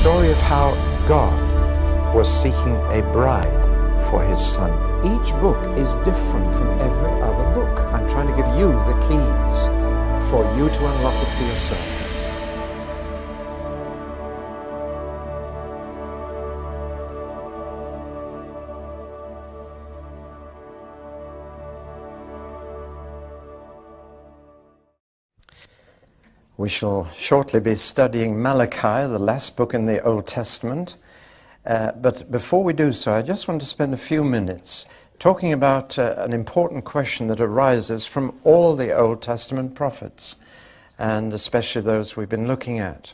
story of how God was seeking a bride for his son. Each book is different from every other book. I'm trying to give you the keys for you to unlock it for yourself. We shall shortly be studying Malachi, the last book in the Old Testament. But before we do so, I just want to spend a few minutes talking about an important question that arises from all the Old Testament prophets, and especially those we've been looking at.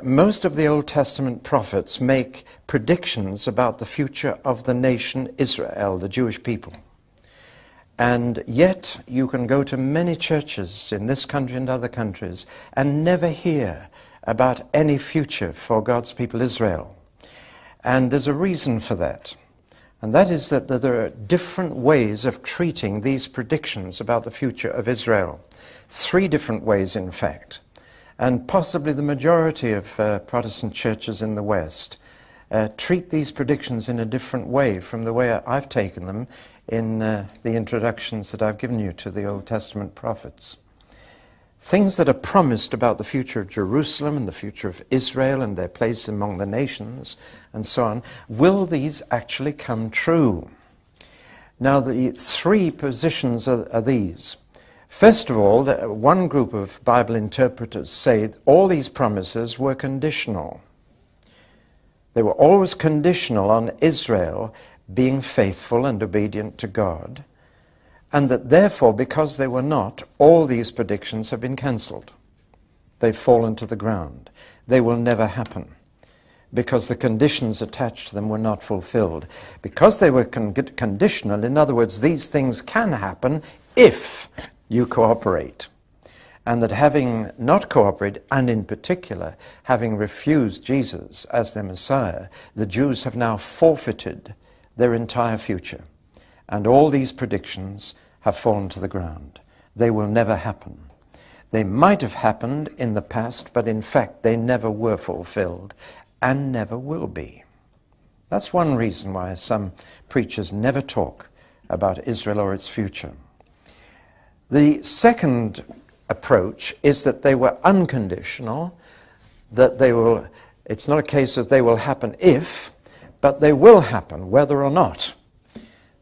Most of the Old Testament prophets make predictions about the future of the nation Israel, the Jewish people. And yet you can go to many churches in this country and other countries and never hear about any future for God's people Israel. And there's a reason for that. And that is that there are different ways of treating these predictions about the future of Israel. 3 different ways, in fact. And possibly the majority of Protestant churches in the West treat these predictions in a different way from the way I've taken them in the introductions that I've given you to the Old Testament prophets. Things that are promised about the future of Jerusalem and the future of Israel and their place among the nations and so on, will these actually come true? Now, the 3 positions are these. First of all, one group of Bible interpreters say all these promises were conditional. They were always conditional on Israel being faithful and obedient to God, and that therefore, because they were not, all these predictions have been cancelled. They've fallen to the ground. They will never happen, because the conditions attached to them were not fulfilled. Because they were conditional, in other words, these things can happen if you cooperate. And that having not cooperated, and in particular, having refused Jesus as their Messiah, the Jews have now forfeited their entire future. And all these predictions have fallen to the ground. They will never happen. They might have happened in the past, but in fact they never were fulfilled and never will be. That's one reason why some preachers never talk about Israel or its future. The second approach is that they were unconditional, that they will, it's not a case of they will happen if, but they will happen whether or not.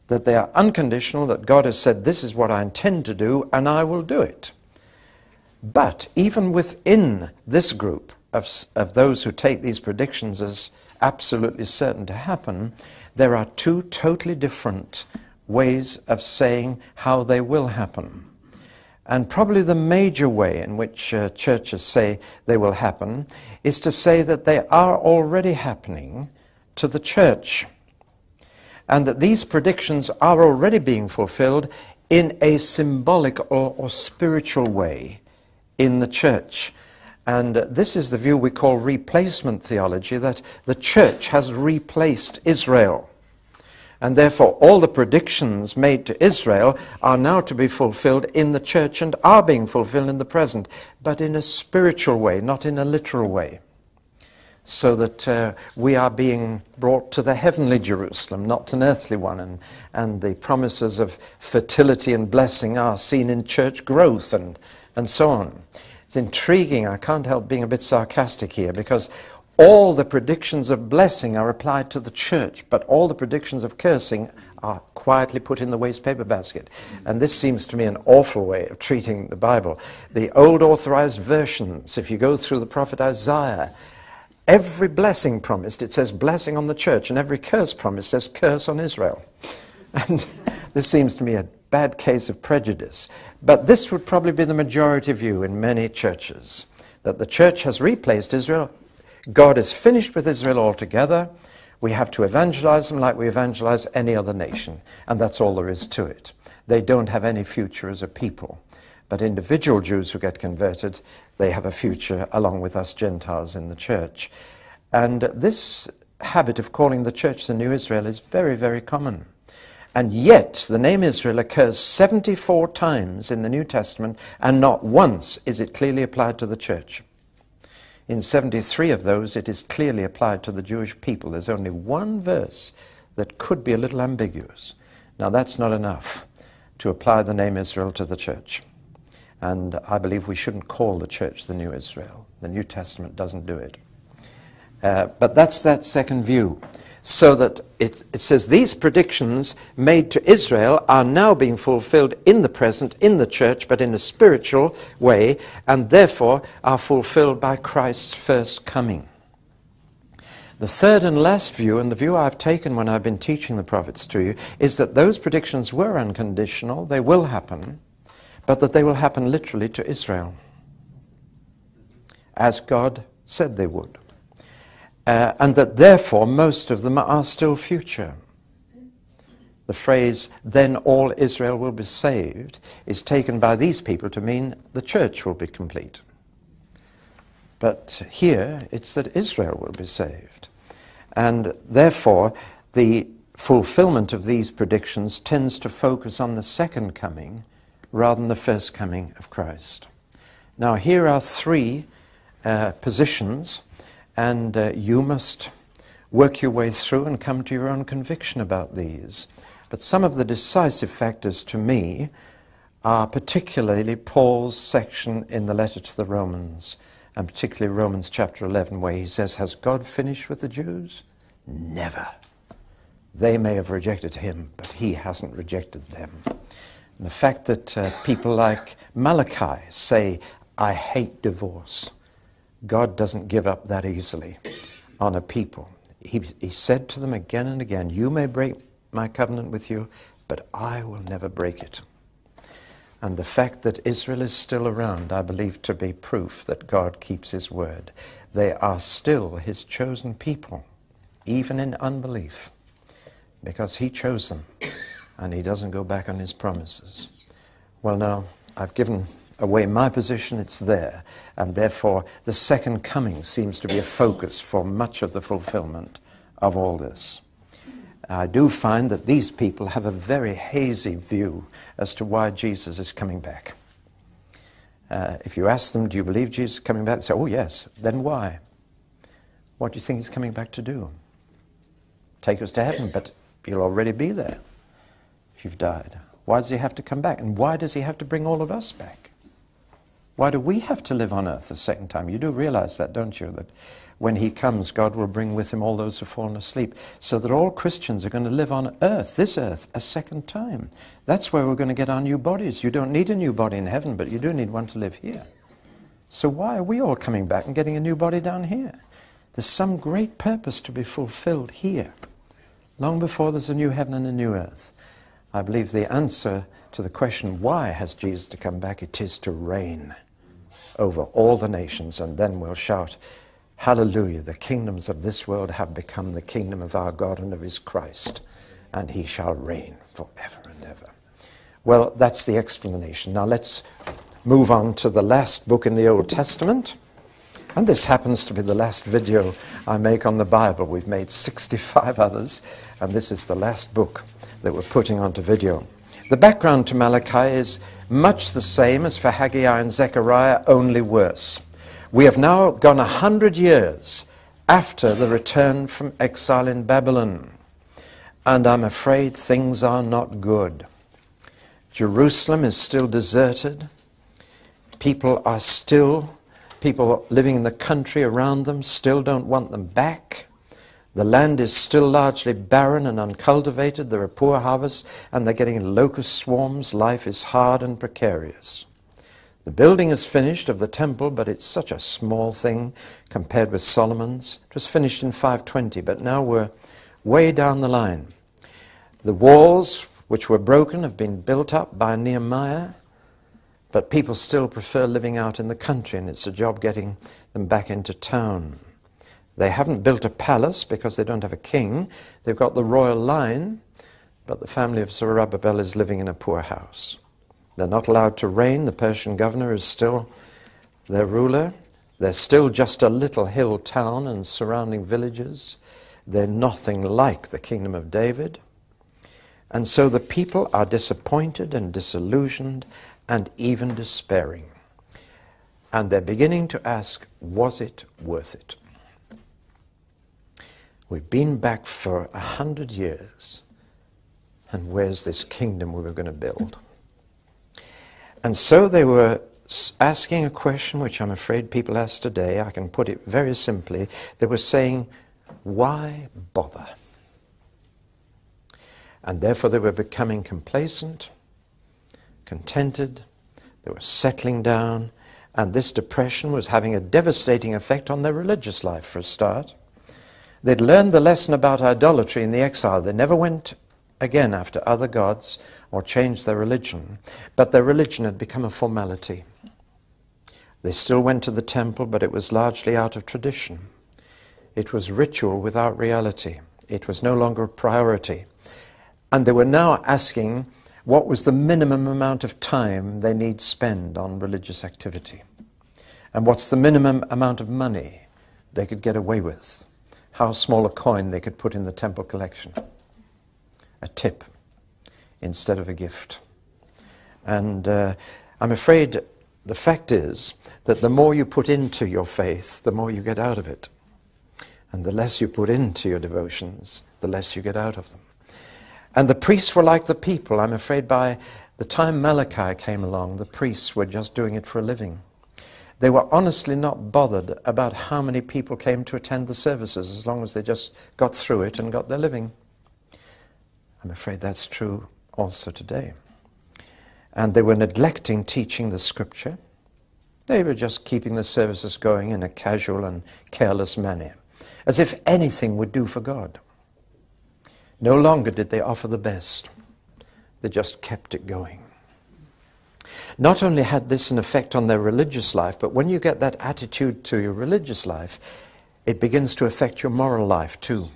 That they are unconditional, that God has said, this is what I intend to do, and I will do it. But even within this group of those who take these predictions as absolutely certain to happen, there are 2 totally different ways of saying how they will happen. And probably the major way in which churches say they will happen is to say that they are already happening to the church, and that these predictions are already being fulfilled in a symbolic or spiritual way in the church. And this is the view we call replacement theology, that the church has replaced Israel. And therefore all the predictions made to Israel are now to be fulfilled in the church and are being fulfilled in the present, but in a spiritual way, not in a literal way. So that we are being brought to the heavenly Jerusalem, not an earthly one, and the promises of fertility and blessing are seen in church growth and so on. It's intriguing. I can't help being a bit sarcastic here, because all the predictions of blessing are applied to the church, but all the predictions of cursing are quietly put in the waste paper basket. And this seems to me an awful way of treating the Bible. The old authorized versions, if you go through the prophet Isaiah, every blessing promised, it says blessing on the church, and every curse promised says curse on Israel. And this seems to me a bad case of prejudice. But this would probably be the majority view in many churches, that the church has replaced Israel. God is finished with Israel altogether. We have to evangelize them like we evangelize any other nation. And that's all there is to it. They don't have any future as a people. But individual Jews who get converted, they have a future along with us Gentiles in the church. And this habit of calling the church the New Israel is very, very common. And yet the name Israel occurs 74 times in the New Testament, and not once is it clearly applied to the church. In 73 of those, it is clearly applied to the Jewish people. There's only one verse that could be a little ambiguous. Now, that's not enough to apply the name Israel to the church. And I believe we shouldn't call the church the New Israel. The New Testament doesn't do it. But that's that second view. So that it says these predictions made to Israel are now being fulfilled in the present, in the church, but in a spiritual way, and therefore are fulfilled by Christ's first coming. The third and last view, and the view I've taken when I've been teaching the prophets to you, is that those predictions were unconditional, they will happen, but that they will happen literally to Israel, as God said they would. And that therefore most of them are still future. The phrase, then all Israel will be saved, is taken by these people to mean the church will be complete. But here it's that Israel will be saved. And therefore the fulfillment of these predictions tends to focus on the second coming rather than the first coming of Christ. Now here are three positions, and you must work your way through and come to your own conviction about these. But some of the decisive factors to me are particularly Paul's section in the letter to the Romans, and particularly Romans chapter 11, where he says, has God finished with the Jews? Never. They may have rejected him, but he hasn't rejected them. And the fact that people like Malachi say, I hate divorce. God doesn't give up that easily on a people. He said to them again and again, you may break my covenant with you, but I will never break it. And the fact that Israel is still around, I believe to be proof that God keeps his word. They are still his chosen people, even in unbelief, because he chose them, and he doesn't go back on his promises. Well, now, I've given away my position, it's there, and therefore the second coming seems to be a focus for much of the fulfillment of all this. I do find that these people have a very hazy view as to why Jesus is coming back. If you ask them, do you believe Jesus is coming back? They say, oh yes. Then why? What do you think he's coming back to do? Take us to heaven, but you'll already be there if you've died. Why does he have to come back? And why does he have to bring all of us back? Why do we have to live on earth a second time? You do realize that, don't you? That when he comes, God will bring with him all those who've fallen asleep, so that all Christians are going to live on earth, this earth, a second time. That's where we're going to get our new bodies. You don't need a new body in heaven, but you do need one to live here. So why are we all coming back and getting a new body down here? There's some great purpose to be fulfilled here, long before there's a new heaven and a new earth. I believe the answer to the question, why has Jesus to come back? It is to reign over all the nations, and then we'll shout, hallelujah, the kingdoms of this world have become the kingdom of our God and of his Christ, and he shall reign forever and ever. Well, that's the explanation. Now let's move on to the last book in the Old Testament, and this happens to be the last video I make on the Bible. We've made 65 others, and this is the last book that we're putting onto video. The background to Malachi is much the same as for Haggai and Zechariah, only worse. We have now gone 100 years after the return from exile in Babylon, and I'm afraid things are not good. Jerusalem is still deserted. People living in the country around them still don't want them back. The land is still largely barren and uncultivated. There are poor harvests, and they're getting locust swarms. Life is hard and precarious. The building is finished of the temple, but it's such a small thing compared with Solomon's. It was finished in 520, but now we're way down the line. The walls, which were broken, have been built up by Nehemiah, but people still prefer living out in the country, and it's a job getting them back into town. They haven't built a palace because they don't have a king. They've got the royal line, but the family of Zerubbabel is living in a poor house. They're not allowed to reign. The Persian governor is still their ruler. They're still just a little hill town and surrounding villages. They're nothing like the kingdom of David. And so the people are disappointed and disillusioned and even despairing. And they're beginning to ask, was it worth it? We've been back for 100 years, and where's this kingdom we were going to build? And so they were asking a question which I'm afraid people ask today. I can put it very simply. They were saying, why bother? And therefore they were becoming complacent, contented, they were settling down, and this depression was having a devastating effect on their religious life for a start. They'd learned the lesson about idolatry in the exile. They never went again after other gods or changed their religion, but their religion had become a formality. They still went to the temple, but it was largely out of tradition. It was ritual without reality. It was no longer a priority. And they were now asking what was the minimum amount of time they need spend on religious activity. And what's the minimum amount of money they could get away with. How small a coin they could put in the temple collection. A tip instead of a gift. And I'm afraid the fact is that the more you put into your faith, the more you get out of it. And the less you put into your devotions, the less you get out of them. And the priests were like the people. I'm afraid by the time Malachi came along, the priests were just doing it for a living. They were honestly not bothered about how many people came to attend the services, as long as they just got through it and got their living. I'm afraid that's true also today. And they were neglecting teaching the Scripture. They were just keeping the services going in a casual and careless manner, as if anything would do for God. No longer did they offer the best. They just kept it going. Not only had this an effect on their religious life, but when you get that attitude to your religious life, it begins to affect your moral life too.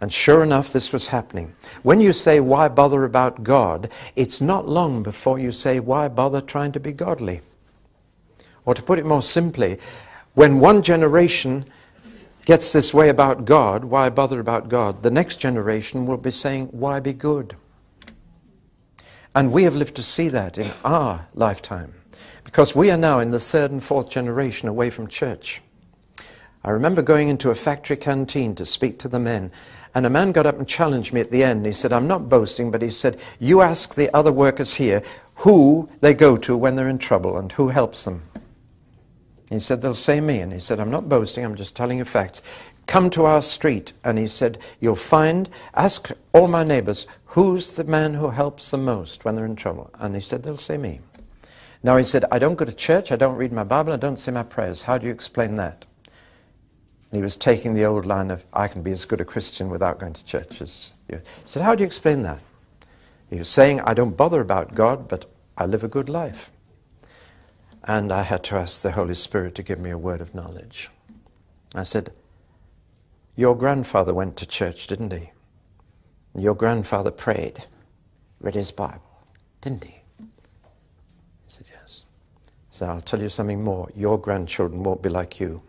And sure enough, this was happening. When you say, why bother about God, it's not long before you say, why bother trying to be godly? Or to put it more simply, when one generation gets this way about God, why bother about God, the next generation will be saying, why be good? And we have lived to see that in our lifetime, because we are now in the third and fourth generation away from church. I remember going into a factory canteen to speak to the men, and a man got up and challenged me at the end. He said, I'm not boasting, but he said, you ask the other workers here who they go to when they're in trouble and who helps them. He said, they'll say me. And he said, I'm not boasting, I'm just telling you facts. Come to our street. And he said, you'll find, ask all my neighbors, who's the man who helps them most when they're in trouble? And he said, they'll say me. Now he said, I don't go to church, I don't read my Bible, I don't say my prayers. How do you explain that? And he was taking the old line of, I can be as good a Christian without going to church as you. He said, how do you explain that? He was saying, I don't bother about God, but I live a good life. And I had to ask the Holy Spirit to give me a word of knowledge. I said, your grandfather went to church, didn't he? Your grandfather prayed, read his Bible, didn't he? He said, yes. So I'll tell you something more. Your grandchildren won't be like you.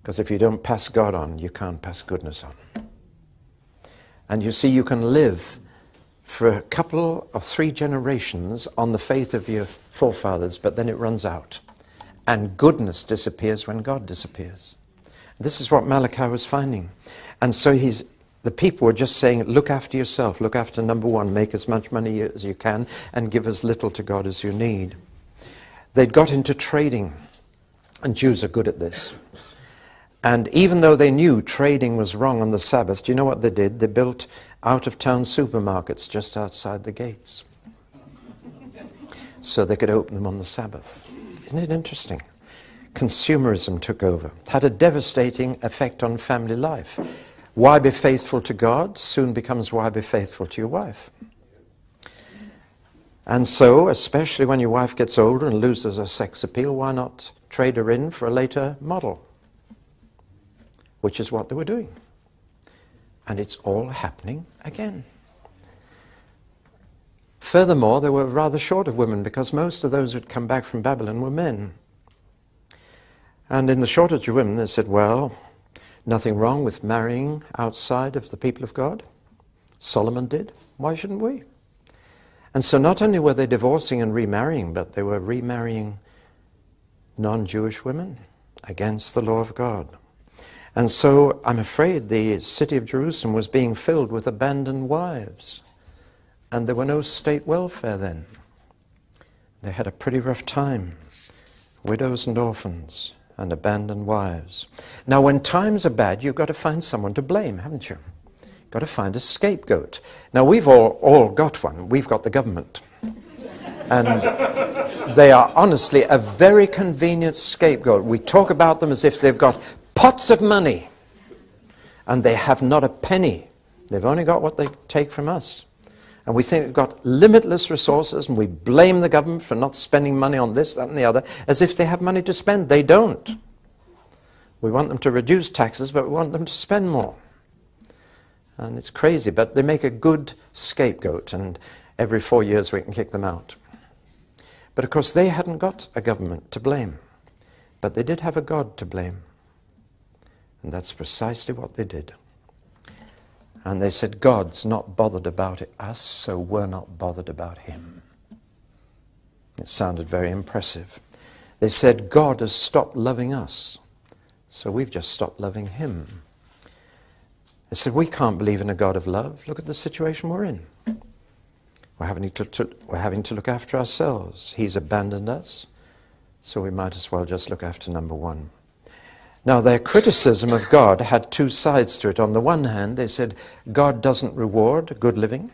Because if you don't pass God on, you can't pass goodness on. And you see, you can live for a couple of 3 generations on the faith of your forefathers, but then it runs out. And goodness disappears when God disappears. This is what Malachi was finding. And so the people were just saying, look after yourself, look after number one, make as much money as you can, and give as little to God as you need. They'd got into trading, and Jews are good at this. And even though they knew trading was wrong on the Sabbath, do you know what they did? They built out-of-town supermarkets just outside the gates, so they could open them on the Sabbath. Isn't it interesting? Consumerism took over. It had a devastating effect on family life. Why be faithful to God soon becomes why be faithful to your wife. And so, especially when your wife gets older and loses her sex appeal, why not trade her in for a later model? Which is what they were doing. And it's all happening again. Furthermore, they were rather short of women, because most of those who'd come back from Babylon were men. And in the shortage of women, they said, well, nothing wrong with marrying outside of the people of God. Solomon did. Why shouldn't we? And so not only were they divorcing and remarrying, but they were remarrying non-Jewish women against the law of God. And so I'm afraid the city of Jerusalem was being filled with abandoned wives. And there were no state welfare then. They had a pretty rough time. Widows and orphans and abandoned wives. Now when times are bad, you've got to find someone to blame, haven't you? You've got to find a scapegoat. Now we've all got one. We've got the government. And they are honestly a very convenient scapegoat. We talk about them as if they've got pots of money, and they have not a penny. They've only got what they take from us. And we think we've got limitless resources, and we blame the government for not spending money on this, that, and the other, as if they have money to spend. They don't. We want them to reduce taxes, but we want them to spend more. And it's crazy, but they make a good scapegoat, and every 4 years we can kick them out. But of course they hadn't got a government to blame, but they did have a God to blame. And that's precisely what they did. And they said, God's not bothered about us, so we're not bothered about him. It sounded very impressive. They said, God has stopped loving us, so we've just stopped loving him. They said, we can't believe in a God of love. Look at the situation we're in. We're having to look after ourselves. He's abandoned us, so we might as well just look after number one. Now, their criticism of God had two sides to it. On the one hand, they said, God doesn't reward good living.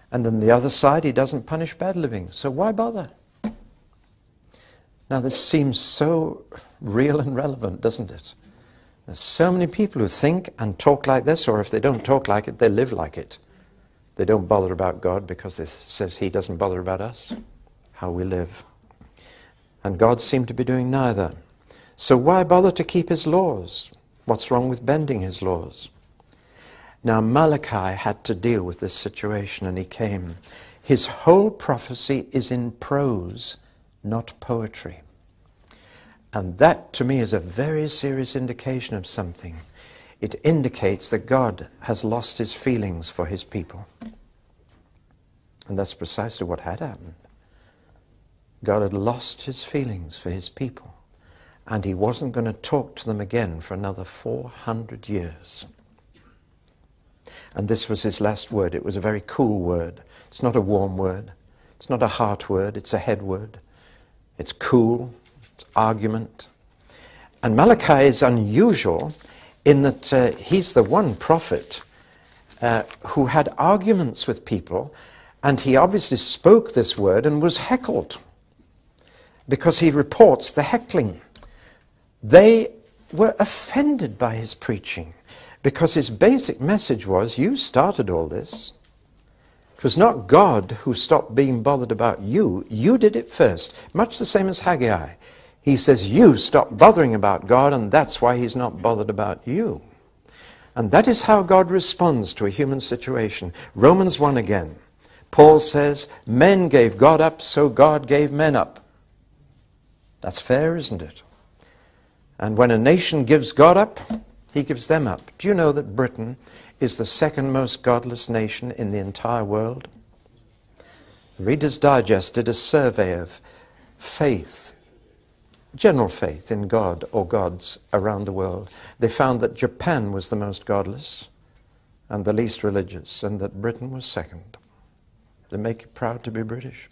And on the other side, he doesn't punish bad living. So why bother? Now, this seems so real and relevant, doesn't it? There's so many people who think and talk like this, or if they don't talk like it, they live like it. They don't bother about God because they say he doesn't bother about us, how we live. And God seemed to be doing neither. So why bother to keep his laws? What's wrong with bending his laws? Now Malachi had to deal with this situation, and he came. His whole prophecy is in prose, not poetry. And that to me is a very serious indication of something. It indicates that God has lost his feelings for his people. And that's precisely what had happened. God had lost his feelings for his people. And he wasn't going to talk to them again for another 400 years. And this was his last word. It was a very cool word. It's not a warm word. It's not a heart word. It's a head word. It's cool. It's argument. And Malachi is unusual in that he's the one prophet who had arguments with people, and he obviously spoke this word and was heckled because he reports the heckling. They were offended by his preaching because his basic message was, you started all this. It was not God who stopped being bothered about you. You did it first. Much the same as Haggai. He says, you stop bothering about God, and that's why he's not bothered about you. And that is how God responds to a human situation. Romans 1 again. Paul says, men gave God up, so God gave men up. That's fair, isn't it? And when a nation gives God up, he gives them up. Do you know that Britain is the second most godless nation in the entire world? Reader's Digest did a survey of faith, general faith in God or gods around the world. They found that Japan was the most godless and the least religious, and that Britain was second. Does it make you proud to be British?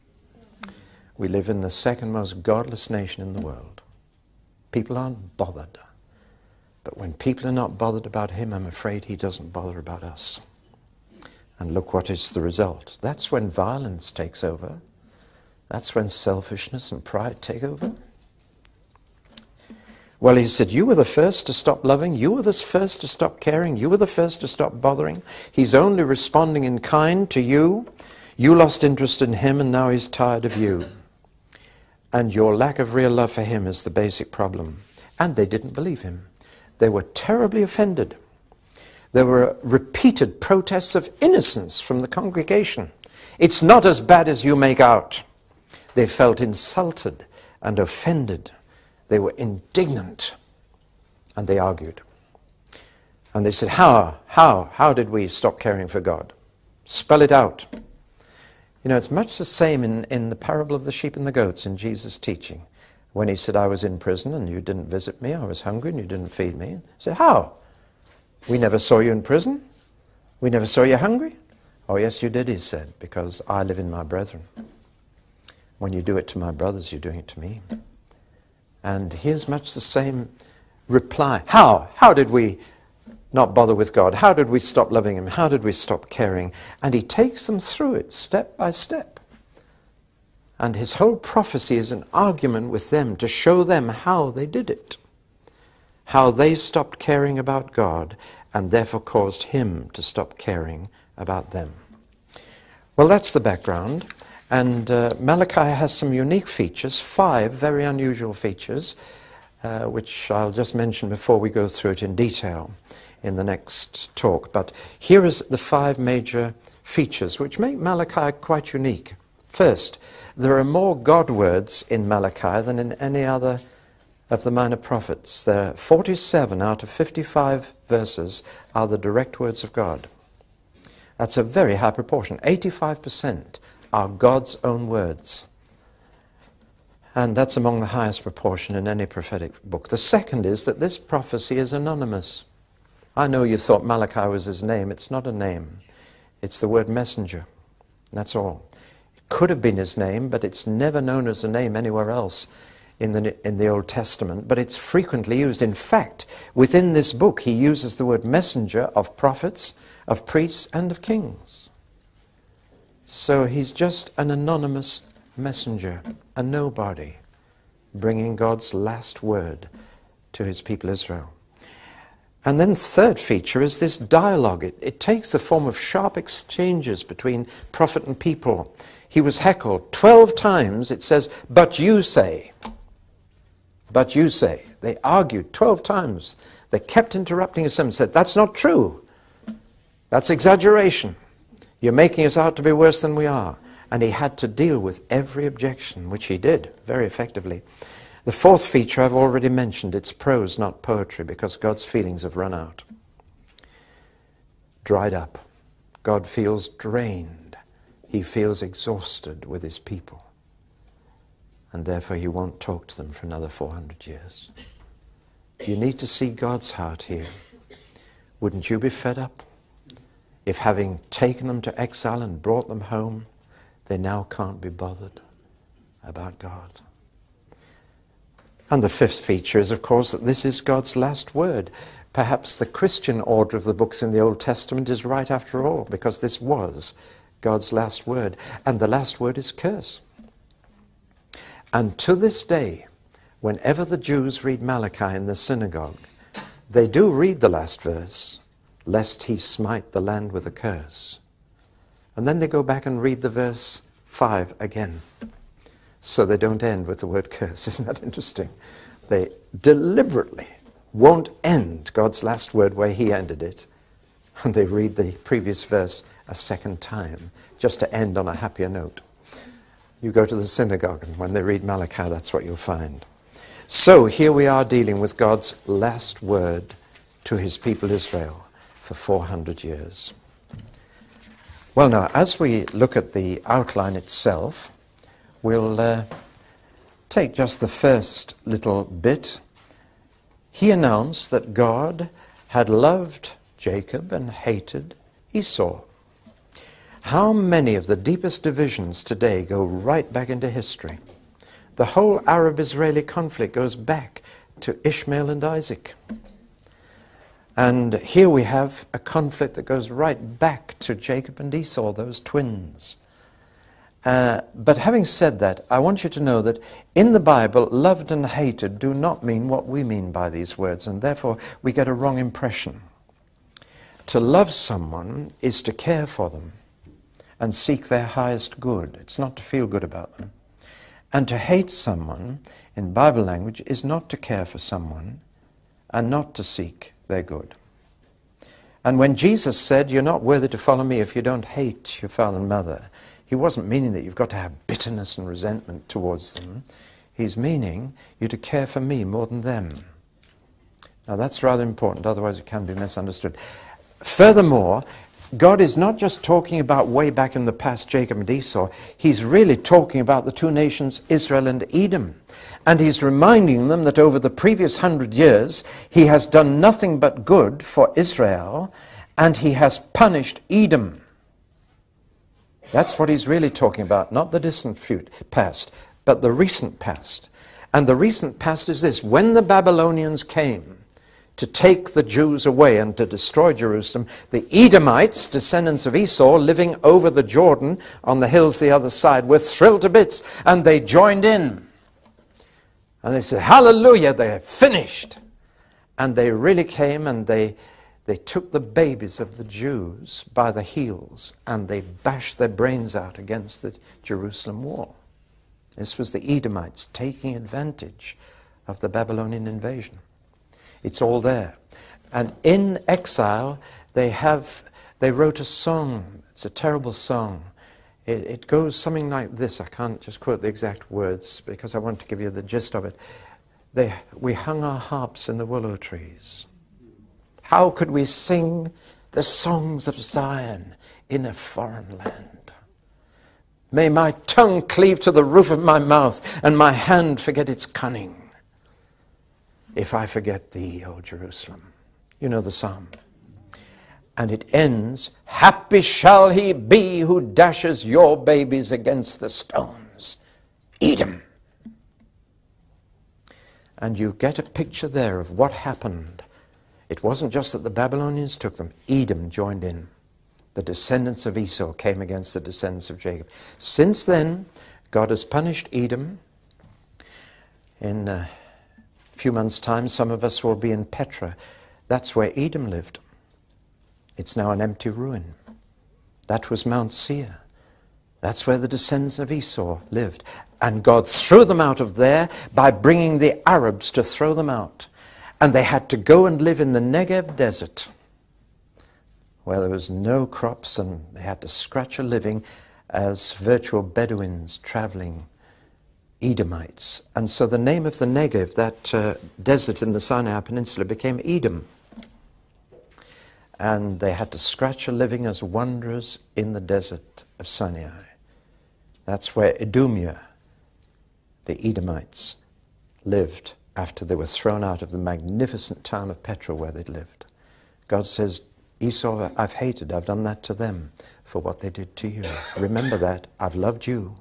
We live in the second most godless nation in the world. People aren't bothered. But when people are not bothered about him, I'm afraid he doesn't bother about us. And look what is the result. That's when violence takes over. That's when selfishness and pride take over. Well, he said, you were the first to stop loving. You were the first to stop caring. You were the first to stop bothering. He's only responding in kind to you. You lost interest in him, and now he's tired of you. And your lack of real love for him is the basic problem. And they didn't believe him. They were terribly offended. There were repeated protests of innocence from the congregation. It's not as bad as you make out. They felt insulted and offended. They were indignant. And they argued. And they said, how did we stop caring for God? Spell it out. You know, it's much the same in the parable of the sheep and the goats in Jesus' teaching. When he said, I was in prison and you didn't visit me, I was hungry and you didn't feed me. He said, how? We never saw you in prison. We never saw you hungry. Oh, yes, you did, he said, because I live in my brethren. When you do it to my brothers, you're doing it to me. And here's much the same reply. How? How did we not bother with God? How did we stop loving him? How did we stop caring? And he takes them through it step by step. And his whole prophecy is an argument with them to show them how they did it. How they stopped caring about God and therefore caused him to stop caring about them. Well, that's the background. And Malachi has some unique features, 5 very unusual features, which I'll just mention before we go through it in detail in the next talk. But here is the 5 major features which make Malachi quite unique. First, there are more God words in Malachi than in any other of the minor prophets. There are 47 out of 55 verses are the direct words of God. That's a very high proportion. 85% are God's own words. And that's among the highest proportion in any prophetic book. The second is that this prophecy is anonymous. I know you thought Malachi was his name. It's not a name. It's the word messenger. That's all. It could have been his name, but it's never known as a name anywhere else in the Old Testament, but it's frequently used. In fact, within this book, he uses the word messenger of prophets, of priests, and of kings. So he's just an anonymous messenger, a nobody, bringing God's last word to his people Israel. And then the third feature is this dialogue. It takes the form of sharp exchanges between prophet and people. He was heckled 12 times. It says, but you say. But you say. They argued 12 times. They kept interrupting him and said, that's not true. That's exaggeration. You're making us out to be worse than we are. And he had to deal with every objection, which he did very effectively. The fourth feature I've already mentioned. It's prose, not poetry, because God's feelings have run out. Dried up. God feels drained. He feels exhausted with his people. And therefore he won't talk to them for another 400 years. You need to see God's heart here. Wouldn't you be fed up if, having taken them to exile and brought them home, they now can't be bothered about God? And the fifth feature is, of course, that this is God's last word. Perhaps the Christian order of the books in the Old Testament is right after all, because this was God's last word. And the last word is curse. And to this day, whenever the Jews read Malachi in the synagogue, they do read the last verse, lest he smite the land with a curse. And then they go back and read the verse 5 again. So they don't end with the word curse. Isn't that interesting? They deliberately won't end God's last word where he ended it. And they read the previous verse a second time, just to end on a happier note. You go to the synagogue, and when they read Malachi, that's what you'll find. So here we are dealing with God's last word to his people Israel for 400 years. Well, now, as we look at the outline itself, we'll take just the first little bit. He announced that God had loved Jacob and hated Esau. How many of the deepest divisions today go right back into history? The whole Arab-Israeli conflict goes back to Ishmael and Isaac. And here we have a conflict that goes right back to Jacob and Esau, those twins. But having said that, I want you to know that in the Bible, loved and hated do not mean what we mean by these words, and therefore we get a wrong impression. To love someone is to care for them and seek their highest good. It's not to feel good about them. And to hate someone, in Bible language, is not to care for someone and not to seek their good. And when Jesus said, you're not worthy to follow me if you don't hate your father and mother, he wasn't meaning that you've got to have bitterness and resentment towards them. He's meaning you to care for me more than them. Now that's rather important, otherwise it can be misunderstood. Furthermore, God is not just talking about way back in the past, Jacob and Esau. He's really talking about the two nations, Israel and Edom. And he's reminding them that over the previous 100 years, he has done nothing but good for Israel, and he has punished Edom. That's what he's really talking about, not the distant past, but the recent past. And the recent past is this: when the Babylonians came to take the Jews away and to destroy Jerusalem, the Edomites, descendants of Esau, living over the Jordan on the hills the other side, were thrilled to bits, and they joined in. And they said, hallelujah, they're finished. And they really came and they took the babies of the Jews by the heels and they bashed their brains out against the Jerusalem wall. This was the Edomites taking advantage of the Babylonian invasion. It's all there. And in exile, they wrote a song. It's a terrible song. It goes something like this. I can't just quote the exact words because I want to give you the gist of it. We hung our harps in the willow trees. How could we sing the songs of Zion in a foreign land? May my tongue cleave to the roof of my mouth and my hand forget its cunning. If I forget thee, O Jerusalem. You know the psalm. And it ends, happy shall he be who dashes your babies against the stones. Edom. And you get a picture there of what happened. It wasn't just that the Babylonians took them. Edom joined in. The descendants of Esau came against the descendants of Jacob. Since then, God has punished Edom. In a few months' time, some of us will be in Petra. That's where Edom lived. It's now an empty ruin. That was Mount Seir. That's where the descendants of Esau lived. And God threw them out of there by bringing the Arabs to throw them out. And they had to go and live in the Negev desert, where there was no crops, and they had to scratch a living as virtual Bedouins traveling, Edomites. And so the name of the Negev, that desert in the Sinai Peninsula, became Edom. And they had to scratch a living as wanderers in the desert of Sinai. That's where Idumea, the Edomites, lived after they were thrown out of the magnificent town of Petra where they'd lived. God says, Esau, I've hated, I've done that to them for what they did to you. Remember that, I've loved you,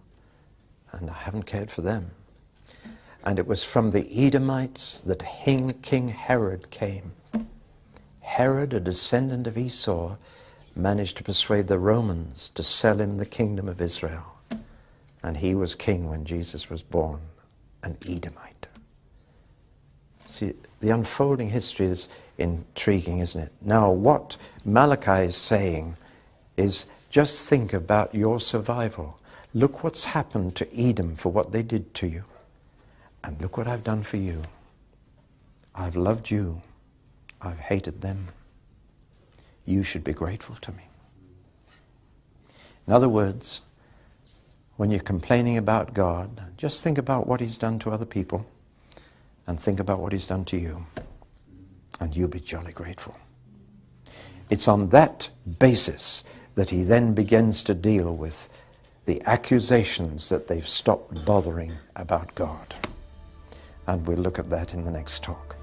and I haven't cared for them. And it was from the Edomites that King Herod came. Herod, a descendant of Esau, managed to persuade the Romans to sell him the kingdom of Israel. And he was king when Jesus was born, an Edomite. See, the unfolding history is intriguing, isn't it? Now, what Malachi is saying is just think about your survival. Look what's happened to Edom for what they did to you. And look what I've done for you. I've loved you. I've hated them. You should be grateful to me. In other words, when you're complaining about God, just think about what he's done to other people and think about what he's done to you. And you'll be jolly grateful. It's on that basis that he then begins to deal with the accusations that they've stopped bothering about God. And we'll look at that in the next talk.